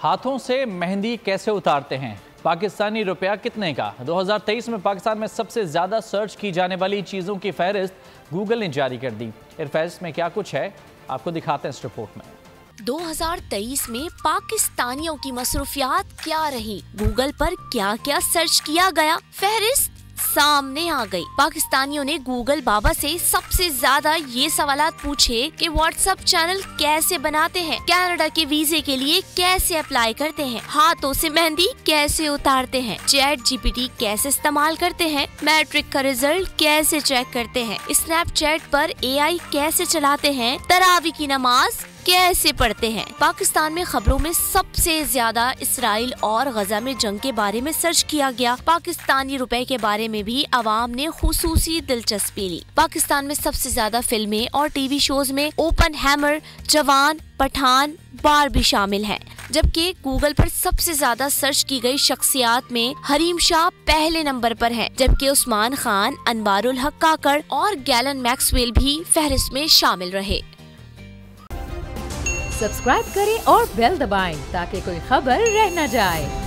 हाथों से मेहंदी कैसे उतारते हैं? पाकिस्तानी रुपया कितने का? 2023 में पाकिस्तान में सबसे ज्यादा सर्च की जाने वाली चीजों की फहरिस्त गूगल ने जारी कर दी। इस फहरिस्त में क्या कुछ है आपको दिखाते हैं इस रिपोर्ट में। 2023 में पाकिस्तानियों की मसरूफियात क्या रही, गूगल पर क्या क्या सर्च किया गया, फहरिस्त सामने आ गई। पाकिस्तानियों ने गूगल बाबा से सबसे ज्यादा ये सवालात पूछे कि व्हाट्सएप चैनल कैसे बनाते हैं, कनाडा के वीजे के लिए कैसे अप्लाई करते हैं, हाथों से मेहंदी कैसे उतारते हैं, चैट जीपीटी कैसे इस्तेमाल करते हैं, मैट्रिक का रिजल्ट कैसे चेक करते हैं, स्नैपचैट पर एआई कैसे चलाते हैं, तरावी की नमाज कैसे पढ़ते हैं। पाकिस्तान में खबरों में सबसे ज्यादा इसराइल और गजा में जंग के बारे में सर्च किया गया। पाकिस्तानी रुपए के बारे में भी अवाम ने खुसूसी दिलचस्पी ली। पाकिस्तान में सबसे ज्यादा फिल्में और टीवी शोज में ओपनहैमर, जवान, पठान, बारबी शामिल हैं। जबकि गूगल पर सबसे ज्यादा सर्च की गई शख्सियात में हरीम शाह पहले नंबर पर है, जबकि उस्मान खान, अनवारुल हक काकड़ और गैलन मैक्सवेल भी फहरिस्त में शामिल रहे। सब्सक्राइब करें और बेल दबाएं ताकि कोई खबर रह न जाए।